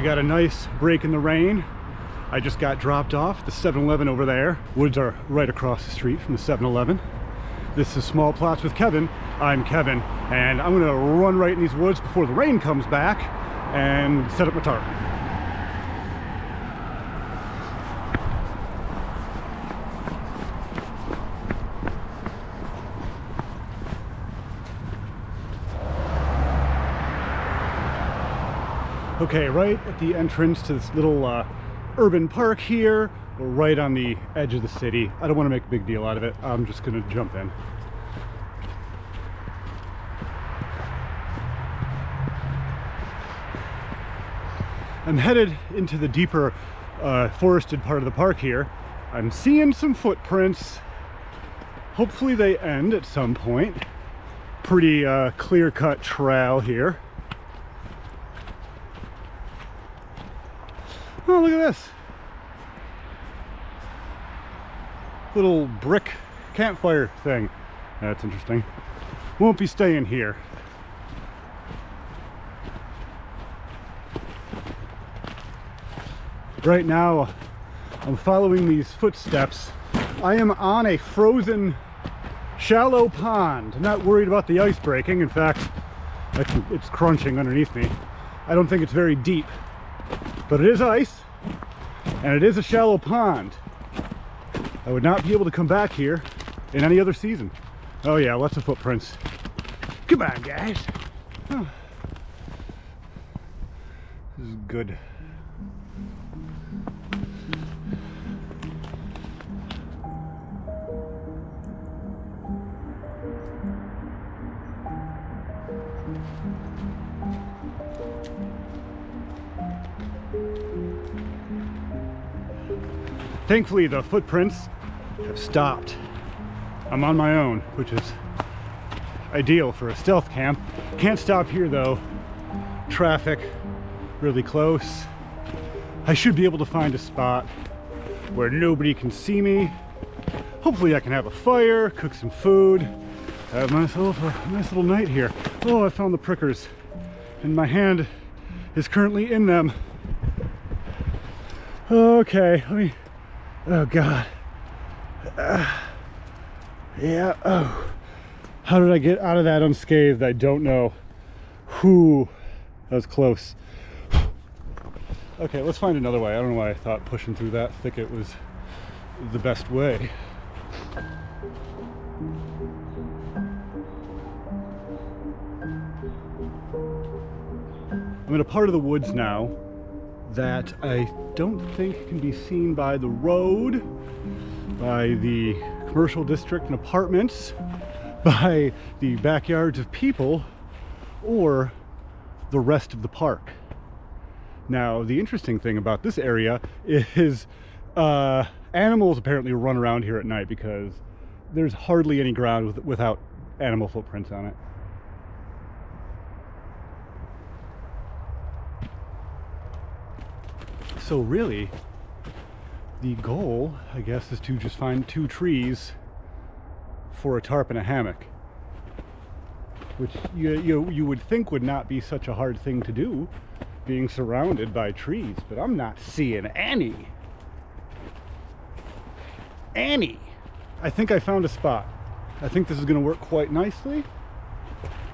got a nice break in the rain. I just got dropped off at the 7-Eleven over there. Woods are right across the street from the 7-Eleven. This is Small Plots with Kevin. I'm Kevin, and I'm gonna run right in these woods before the rain comes back and set up my tarp. Okay, right at the entrance to this little urban park here. We're right on the edge of the city. I don't want to make a big deal out of it. I'm just gonna jump in. I'm headed into the deeper forested part of the park here. I'm seeing some footprints. Hopefully they end at some point. Pretty clear-cut trail here. Oh, look at this. Little brick campfire thing. That's interesting. Won't be staying here. Right now, I'm following these footsteps. I am on a frozen, shallow pond. I'm not worried about the ice breaking. In fact, it's crunching underneath me. I don't think it's very deep, but it is ice, and it is a shallow pond. I would not be able to come back here in any other season. Oh yeah, lots of footprints. Come on, guys. Oh. This is good. Thankfully, the footprints have stopped. I'm on my own, which is ideal for a stealth camp. Can't stop here though. Traffic really close. I should be able to find a spot where nobody can see me. Hopefully I can have a fire, cook some food, have myself a nice little night here. Oh, I found the prickers, and my hand is currently in them. Okay, let me... Oh God. Yeah. Oh. How did I get out of that unscathed? I don't know. Whew. That was close. Okay, let's find another way. I don't know why I thought pushing through that thicket was the best way. I'm in a part of the woods now that I don't think can be seen by the road, by the commercial district and apartments, by the backyards of people, or the rest of the park. Now, the interesting thing about this area is animals apparently run around here at night because there's hardly any ground without animal footprints on it. So really, the goal, I guess, is to just find 2 trees for a tarp and a hammock, which you would think would not be such a hard thing to do, being surrounded by trees, but I'm not seeing any. I think I found a spot. I think this is going to work quite nicely.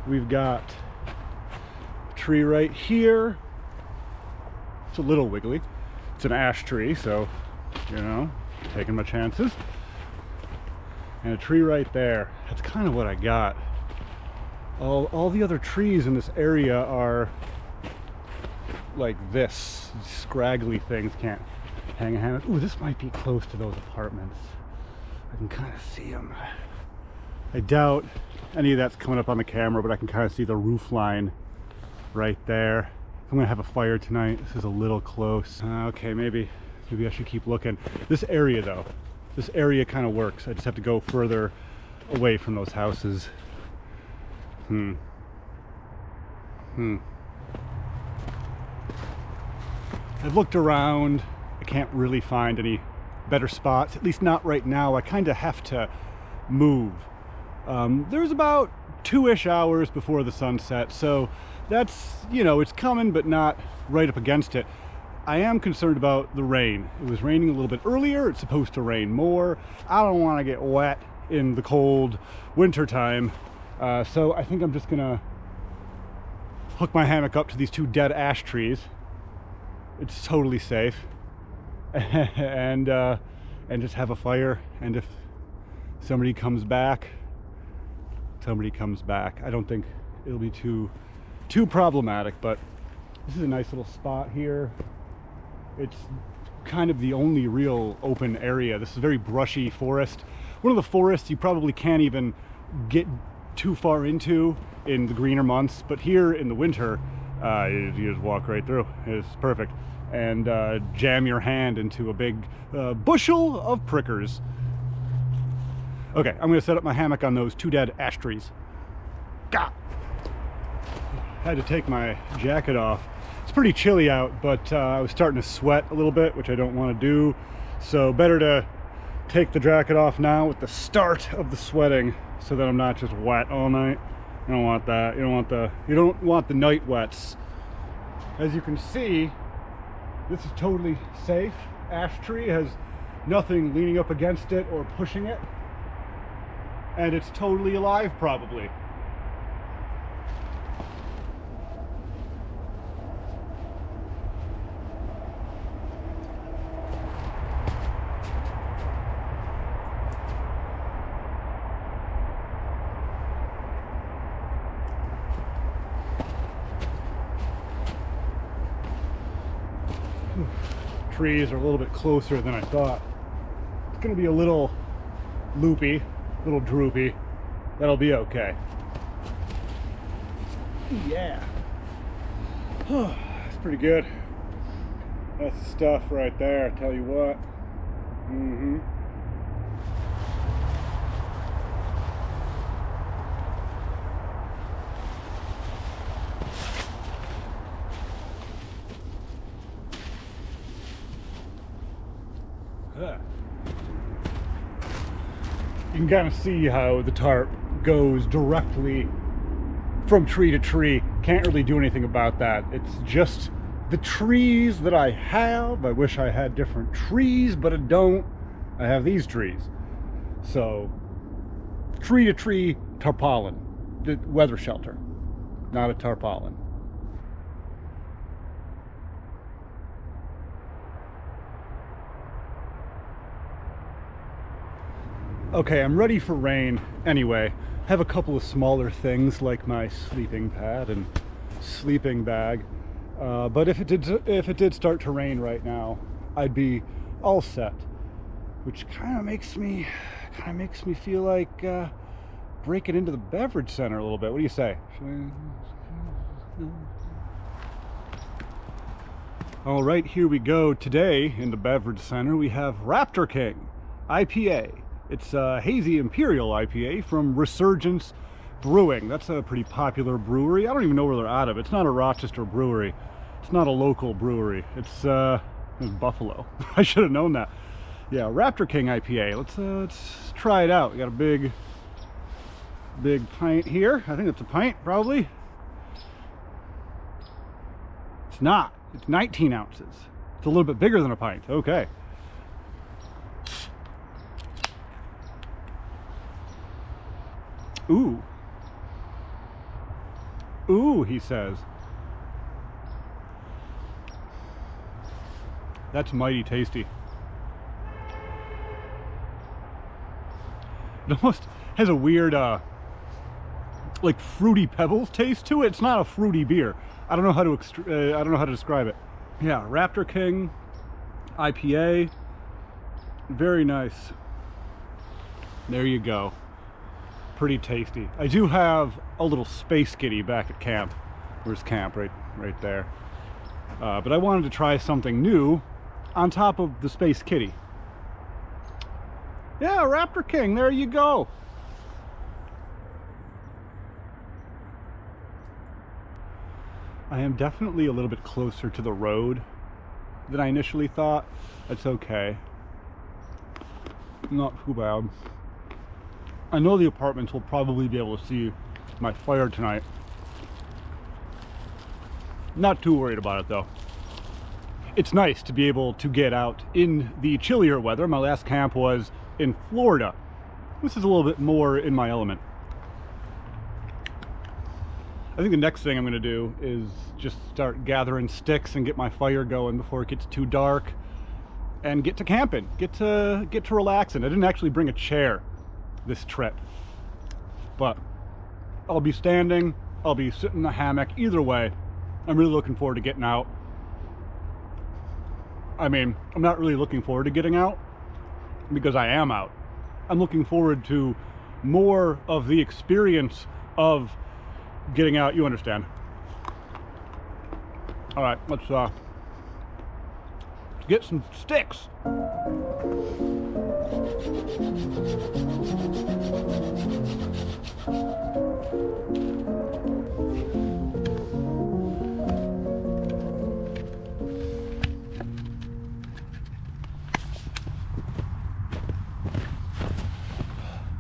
We've got a tree right here. It's a little wiggly. It's an ash tree, so, you know, taking my chances. And a tree right there. That's kind of what I got. All the other trees in this area are like this. Scraggly things, can't hang a hammock. Ooh, this might be close to those apartments. I can kind of see them. I doubt any of that's coming up on the camera, but I can kind of see the roof line right there. I'm gonna have a fire tonight. This is a little close. Okay, maybe I should keep looking. This area though, this area kind of works. I just have to go further away from those houses. I've looked around. I can't really find any better spots, at least not right now. I kind of have to move. There's about 2-ish hours before the sun sets, so that's, you know, it's coming, but not right up against it. I am concerned about the rain. It was raining a little bit earlier. It's supposed to rain more. I don't want to get wet in the cold winter time. So I think I'm just gonna hook my hammock up to these 2 dead ash trees. It's totally safe. and just have a fire, and if somebody comes back, somebody comes back. I don't think it'll be too problematic, but this is a nice little spot here. It's kind of the only real open area. This is a very brushy forest. One of the forests you probably can't even get too far into in the greener months, but here in the winter, you just walk right through. It's perfect. And jam your hand into a big bushel of prickers. Okay, I'm gonna set up my hammock on those 2 dead ash trees. Gah! Had to take my jacket off. It's pretty chilly out, but I was starting to sweat a little bit, which I don't want to do. So better to take the jacket off now with the start of the sweating, so that I'm not just wet all night. You don't want that. You don't want the night wets. As you can see, this is totally safe. Ash tree has nothing leaning up against it or pushing it. And it's totally alive, probably. Trees are a little bit closer than I thought. It's going to be a little loopy, a little droopy. That'll be okay. Yeah. That's pretty good. That's the stuff right there, I tell you what. You can kind of see how the tarp goes directly from tree to tree. Can't really do anything about that. It's just the trees that I have. I wish I had different trees, but I don't. I have these trees. So, tree to tree tarpaulin. The weather shelter, not a tarpaulin. Okay, I'm ready for rain anyway. I have a couple of smaller things like my sleeping pad and sleeping bag. But if it did start to rain right now, I'd be all set. Which kind of makes me feel like breaking into the Beverage Center a little bit. What do you say? All right, here we go. Today in the Beverage Center we have Raptor King IPA. It's a hazy imperial IPA from Resurgence Brewing. That's a pretty popular brewery. I don't even know where they're out of. It's not a Rochester brewery. It's not a local brewery. It's Buffalo. I should have known that. Yeah, Raptor King IPA. Let's try it out. We got a big pint here. I think it's a pint, probably. It's not. It's 19 ounces. It's a little bit bigger than a pint. Okay. Ooh. Ooh, he says. That's mighty tasty. It almost has a weird, like fruity pebbles taste to it. It's not a fruity beer. I don't know how to describe it. Yeah, Raptor King IPA. Very nice. There you go. Pretty tasty. I do have a little Space Kitty back at camp. Where's camp? Right there. But I wanted to try something new on top of the Space Kitty. Yeah, Raptor King, there you go. I am definitely a little bit closer to the road than I initially thought. That's okay. Not too bad. I know the apartments will probably be able to see my fire tonight. Not too worried about it though. it's nice to be able to get out in the chillier weather. My last camp was in Florida. This is a little bit more in my element. I think the next thing I'm going to do is just start gathering sticks and get my fire going before it gets too dark, and get to camping, get to relaxing. I didn't actually bring a chair this trip, but I'll be standing, I'll be sitting in the hammock. Either way, I'm really looking forward to getting out. I mean, I'm not really looking forward to getting out because I am out. I'm looking forward to more of the experience of getting out, you understand. All right, let's get some sticks.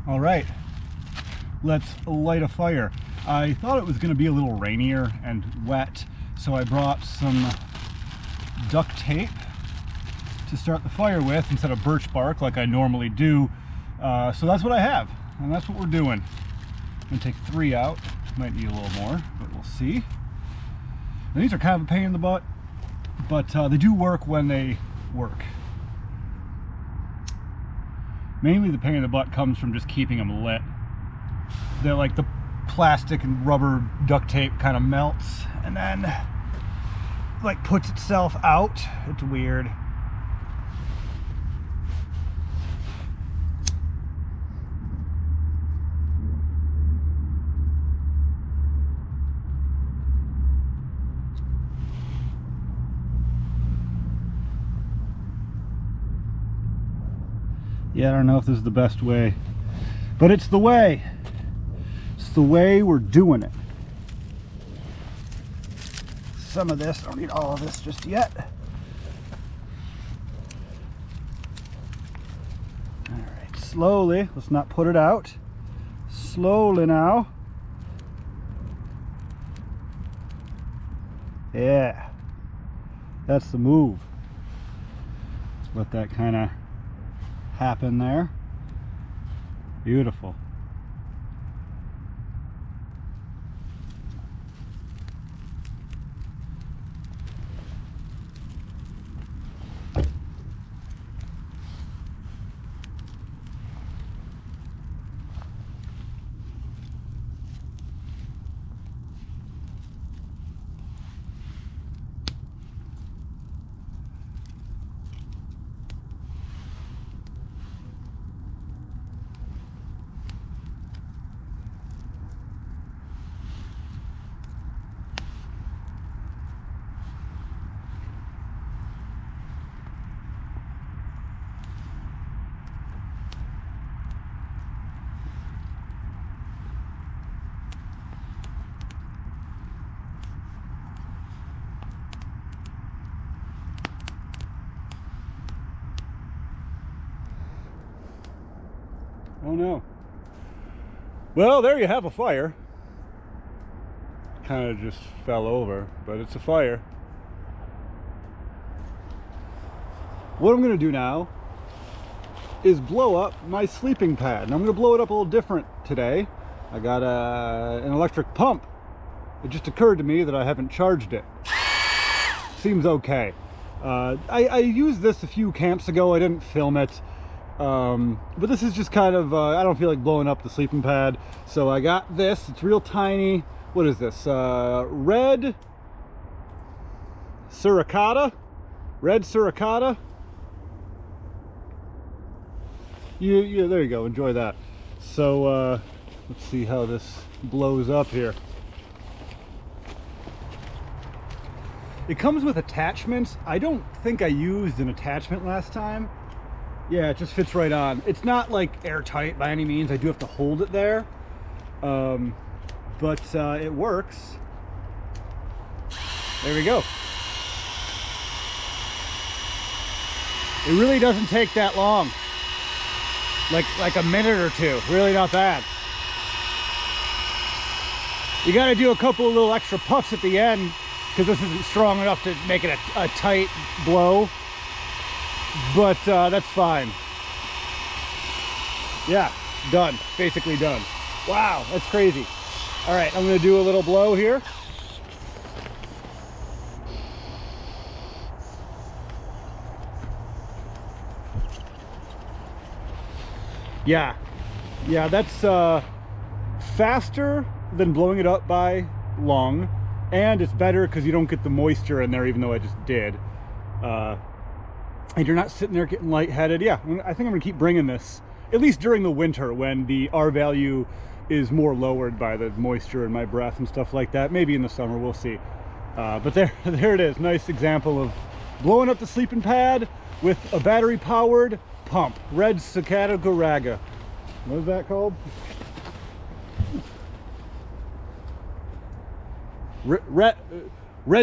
All right, let's light a fire. I thought it was going to be a little rainier and wet, so I brought some duct tape to start the fire with instead of birch bark like I normally do. So that's what I have, and that's what we're doing. I'm going to take 3 out. Might need a little more, but we'll see. And these are kind of a pain in the butt, but they do work when they work. Mainly the pain in the butt comes from just keeping them lit. They're like the plastic and rubber duct tape kind of melts and then like puts itself out. It's weird. Yeah, I don't know if this is the best way, but it's the way. It's the way we're doing it. Some of this, I don't need all of this just yet. All right, slowly, let's not put it out. Slowly now. Yeah, that's the move. Let that kind of happen there. Beautiful. Oh no. Well, there you have a fire. Kind of just fell over, but it's a fire. What I'm going to do now is blow up my sleeping pad. And I'm going to blow it up a little different today. I got an electric pump. It just occurred to me that I haven't charged it. Seems okay. I used this a few camps ago. I didn't film it. But this is just kind of, I don't feel like blowing up the sleeping pad. So I got this. It's real tiny. What is this? Red suricata. Red suricata. Yeah, there you go. Enjoy that. So let's see how this blows up here. It comes with attachments. I don't think I used an attachment last time. Yeah, it just fits right on. It's not like airtight by any means. I do have to hold it there. But it works. There we go. It really doesn't take that long. Like a minute or two. Really not bad. You got to do a couple of little extra puffs at the end because this isn't strong enough to make it a tight blow, but that's fine. Yeah, done, basically done. Wow, that's crazy. All right, I'm gonna do a little blow here. Yeah, that's faster than blowing it up by lung, and it's better because you don't get the moisture in there, even though I just did. And you're not sitting there getting lightheaded. Yeah, I think I'm gonna keep bringing this, at least during the winter when the R value is more lowered by the moisture in my breath and stuff like that. Maybe in the summer, we'll see. But there it is, nice example of blowing up the sleeping pad with a battery-powered pump. Red Cicada Garaga. What is that called? Red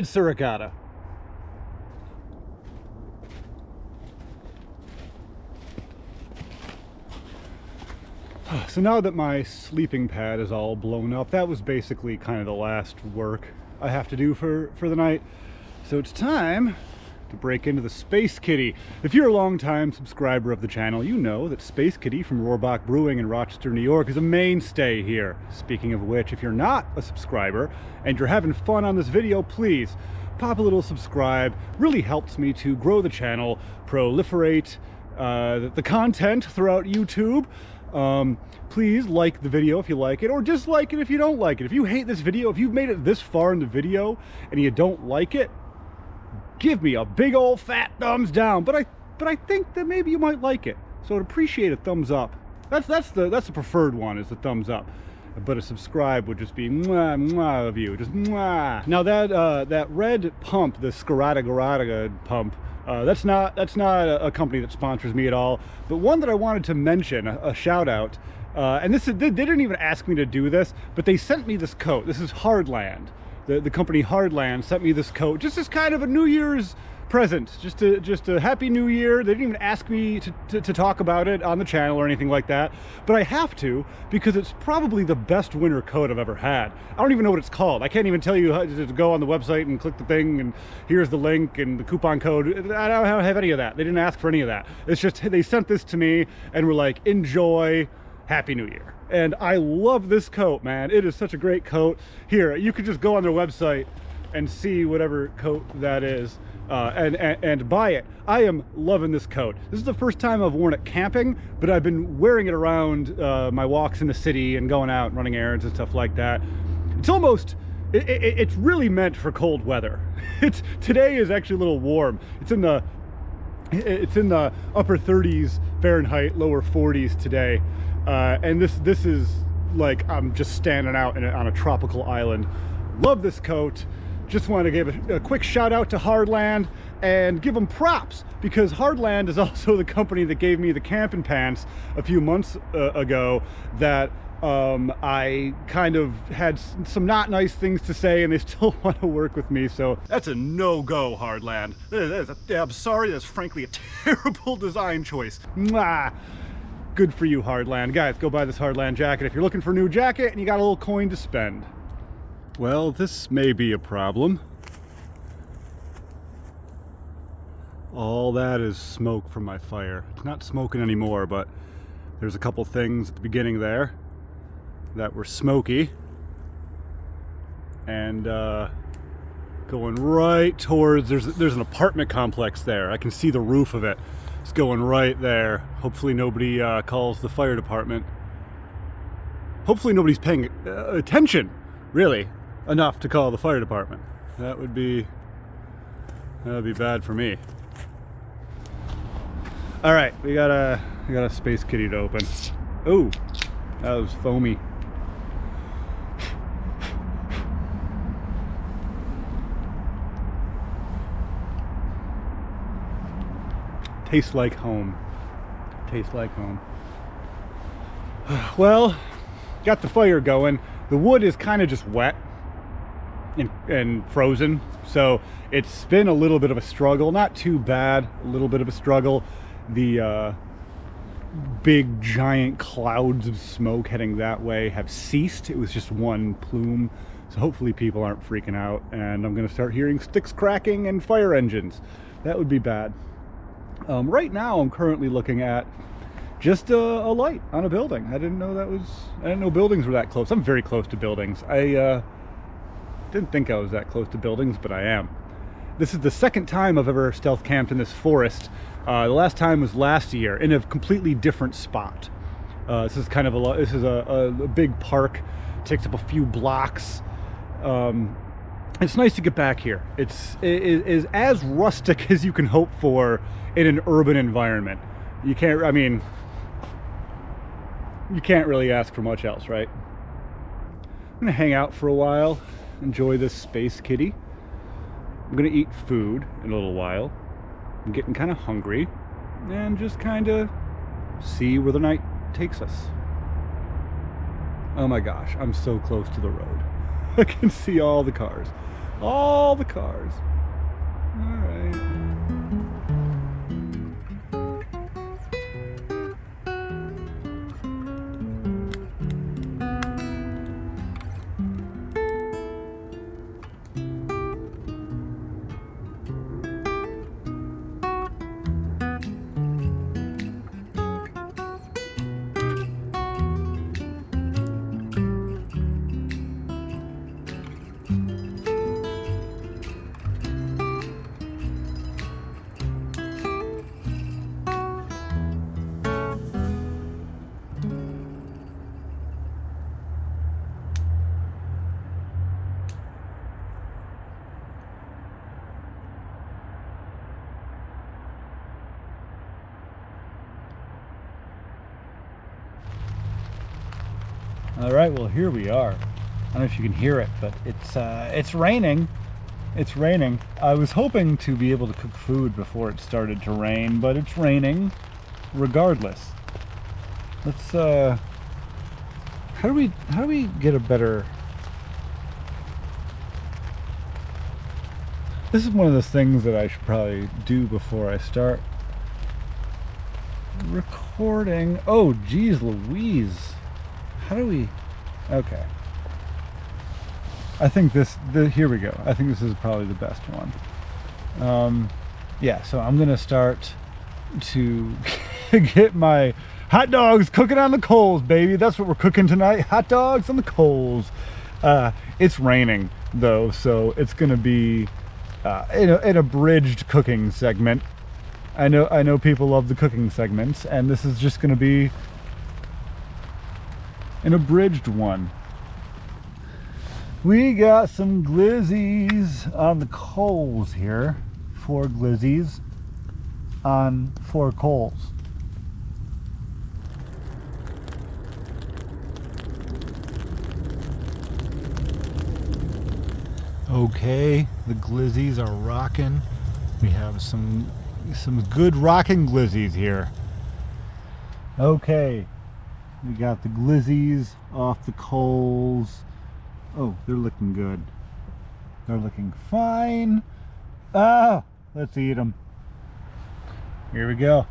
Suricata. So now that my sleeping pad is all blown up, that was basically kind of the last work I have to do for the night. So it's time to break into the Space Kitty. If you're a long-time subscriber of the channel, you know that Space Kitty from Rohrbach Brewing in Rochester, New York is a mainstay here. Speaking of which, if you're not a subscriber and you're having fun on this video, please pop a little subscribe. Really helps me to grow the channel, proliferate the content throughout YouTube. Please like the video if you like it, or dislike it if you don't like it. If you hate this video, if you've made it this far in the video and you don't like it, give me a big old fat thumbs down. But I think that maybe you might like it, so I'd appreciate a thumbs up. That's the preferred one, is the thumbs up. But a subscribe would just be mwah, mwah of you, just mwah. Now that red pump, the Scarata Garata pump, that's not a company that sponsors me at all, but one that I wanted to mention, a shout out. And they didn't even ask me to do this, but they sent me this coat. This is Hardland. The company Hardland sent me this coat just as kind of a New Year's present, just a happy New Year. They didn't even ask me to talk about it on the channel or anything like that, but I have to, because it's probably the best winter coat I've ever had. I don't even know what it's called. I can't even tell you how to go on the website and click the thing and here's the link and the coupon code. I don't have any of that. They didn't ask for any of that. It's just they sent this to me and were like, enjoy, Happy New Year. And I love this coat, man. It is such a great coat. Here, you could just go on their website and see whatever coat that is and buy it. I am loving this coat. This is the first time I've worn it camping, but I've been wearing it around my walks in the city and going out and running errands and stuff like that. It's almost, it's really meant for cold weather. Today is actually a little warm. It's in the upper 30s Fahrenheit, lower 40s today. And this is like I'm just standing out on a tropical island. Love this coat. Just want to give a quick shout out to Hardland and give them props, because Hardland is also the company that gave me the camping pants a few months ago that I kind of had some not nice things to say, and they still want to work with me. So that's a no-go, Hardland. I'm sorry, that's frankly a terrible design choice. Mwah. Good for you, Hardland. Guys, go buy this Hardland jacket if you're looking for a new jacket and you got a little coin to spend. Well, this may be a problem. All that is smoke from my fire. It's not smoking anymore, but there's a couple things at the beginning there that were smoky. And going right towards, there's an apartment complex there. I can see the roof of it. It's going right there. Hopefully nobody calls the fire department. Hopefully nobody's paying attention, really, enough to call the fire department. That would be bad for me. All right, we got a Space Kitty to open. Oh, that was foamy. Tastes like home. Tastes like home. Well, got the fire going. The wood is kind of just wet and frozen, so it's been a little bit of a struggle. Not too bad, a little bit of a struggle. The big giant clouds of smoke heading that way have ceased. It was just one plume So hopefully people aren't freaking out, and I'm going to start hearing sticks cracking and fire engines. That would be bad. Right now I'm currently looking at just a light on a building. I didn't know buildings were that close. I'm very close to buildings. I didn't think I was that close to buildings, but I am. This is the second time I've ever stealth camped in this forest. The last time was last year in a completely different spot. This is kind of a big park. It takes up a few blocks. It's nice to get back here. It is as rustic as you can hope for in an urban environment. You can't really ask for much else, right? I'm gonna hang out for a while, enjoy this space kitty. I'm gonna eat food in a little while. I'm getting kind of hungry, and just kind of see where the night takes us. Oh my gosh, I'm so close to the road. I can see all the cars. All the cars. All right. All right, well, here we are. I don't know if you can hear it, but it's raining. It's raining. I was hoping to be able to cook food before it started to rain, but it's raining regardless. Let's how do we get a better... This is one of those things that I should probably do before I start recording. Oh, geez Louise. How do we... Okay. I think here we go. I think this is probably the best one. Yeah, so I'm gonna start to get my hot dogs cooking on the coals, baby. That's what we're cooking tonight. Hot dogs on the coals. It's raining though, so it's gonna be an abridged cooking segment. I know people love the cooking segments, and this is just gonna be an abridged one. We got some glizzies on the coals here. 4 glizzies on 4 coals. Okay, the glizzies are rocking. We have some good rocking glizzies here. Okay. We got the glizzies off the coals. Oh, they're looking good. They're looking fine. Ah, let's eat them. Here we go.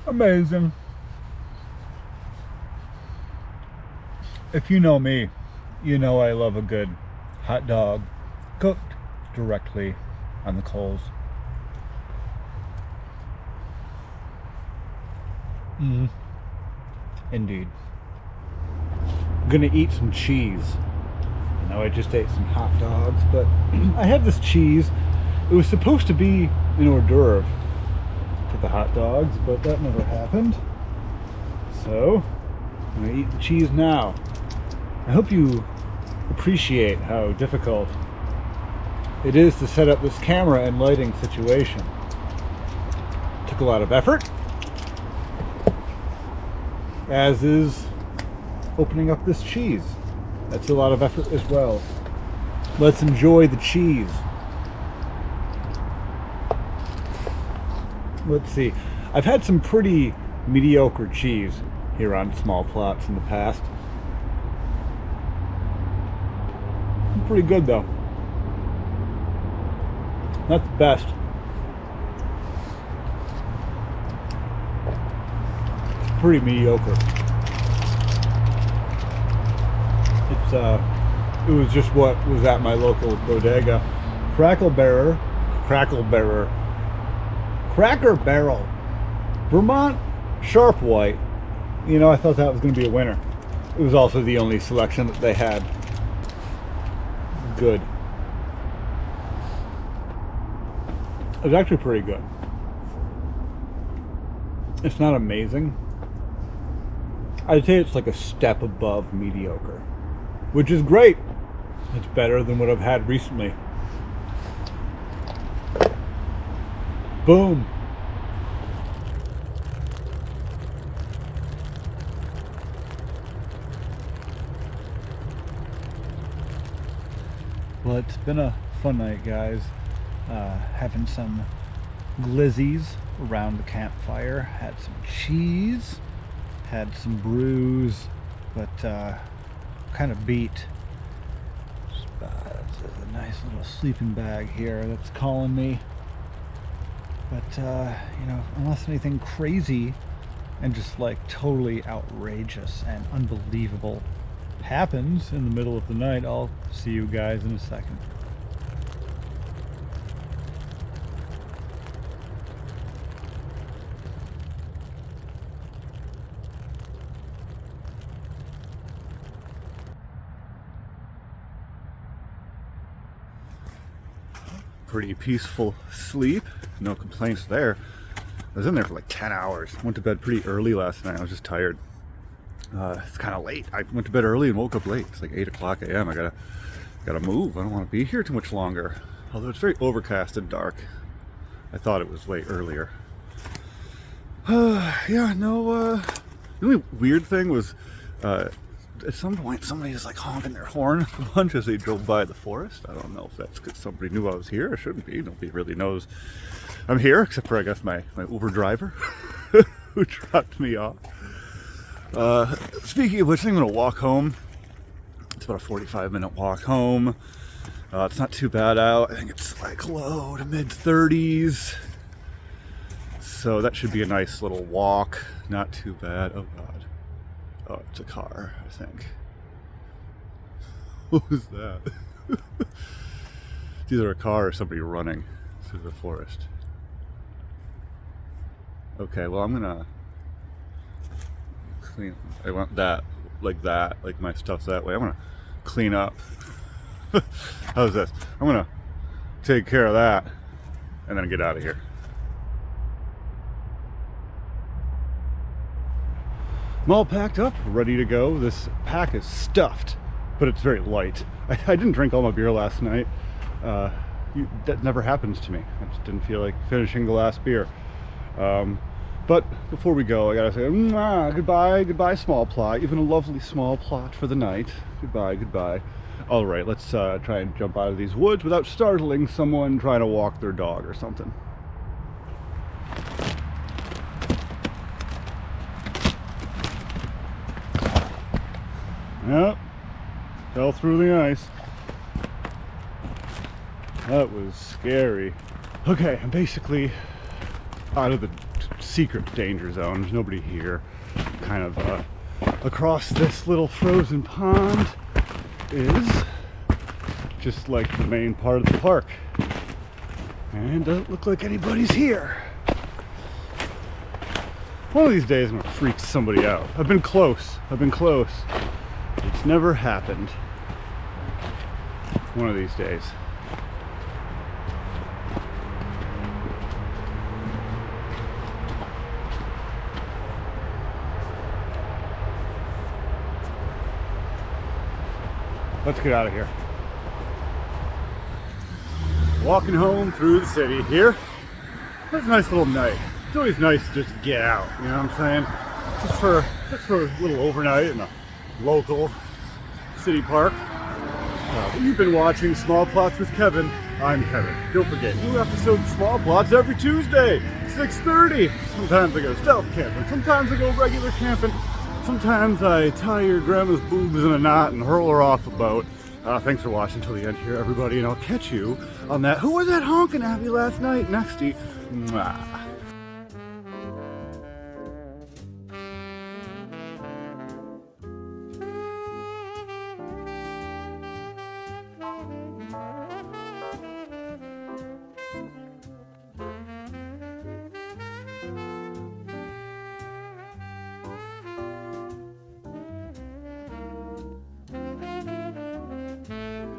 Amazing. If you know me, you know I love a good hot dog cooked directly on the coals. Indeed. I'm gonna eat some cheese. I know I just ate some hot dogs, but I have this cheese. It was supposed to be an hors d'oeuvre to the hot dogs, but that never happened. So I'm gonna eat the cheese now. I hope you appreciate how difficult it is to set up this camera and lighting situation. Took a lot of effort, as is opening up this cheese. That's a lot of effort as well. Let's enjoy the cheese. Let's see. I've had some pretty mediocre cheese here on Small Plots in the past. Pretty good though. Not the best. pretty mediocre. It was just what was at my local bodega. Cracker Barrel, Vermont Sharp White. You know, I thought that was going to be a winner. It was also the only selection that they had. Good. It was actually pretty good. It's not amazing. I'd say it's like a step above mediocre, which is great. It's better than what I've had recently. Boom. Well, it's been a fun night, guys. Having some glizzies around the campfire. Had some cheese, had some brews, but kind of beat. There's a nice little sleeping bag here that's calling me. But you know, unless anything crazy and just like totally outrageous and unbelievable happens in the middle of the night, I'll see you guys in a second. Pretty peaceful sleep, no complaints there. I was in there for like 10 hours. Went to bed pretty early last night. I was just tired. It's kind of late. I went to bed early and woke up late. It's like 8 o'clock a.m. I gotta move. I don't want to be here too much longer. Although it's very overcast and dark. I thought it was way earlier. Yeah, no, the only weird thing was, at some point somebody was like honking their horn a bunch as they drove by the forest. I don't know if that's because somebody knew I was here. It shouldn't be. Nobody really knows I'm here, except for I guess my Uber driver who dropped me off. Speaking of which, I'm gonna walk home. It's about a 45-minute walk home. It's not too bad out. I think it's like low to mid 30s. So that should be a nice little walk. Not too bad. Oh God. Oh, it's a car, I think. What was that? It's either a car or somebody running through the forest. Okay, well, I'm gonna clean. I want that, like my stuff's that way. I'm gonna clean up. How's this? I'm gonna take care of that and then get out of here. I'm all packed up, ready to go. This pack is stuffed, but it's very light. I didn't drink all my beer last night. That never happens to me. I just didn't feel like finishing the last beer. But before we go, I gotta say goodbye, small plot. You've been a lovely small plot for the night. Goodbye. All right, let's try and jump out of these woods without startling someone trying to walk their dog or something. Yep, fell through the ice. That was scary. Okay, I'm basically out of the secret danger zone. There's nobody here. Kind of across this little frozen pond is just like the main part of the park. And doesn't look like anybody's here. One of these days I'm gonna freak somebody out. I've been close. It's never happened. One of these days. Let's get out of here. Walking home through the city here. That's a nice little night. It's always nice to just get out, you know what I'm saying? Just for a little overnight in a local city park. You've been watching Small Plots with Kevin. I'm Kevin. Don't forget, new episodes of Small Plots every Tuesday, 6:30. Sometimes I go stealth camping. Sometimes I go regular camping. Sometimes I tie your grandma's boobs in a knot and hurl her off a boat. Thanks for watching till the end here, everybody, and I'll catch you on that. Who was that honking at me last night? Next to you. Mwah.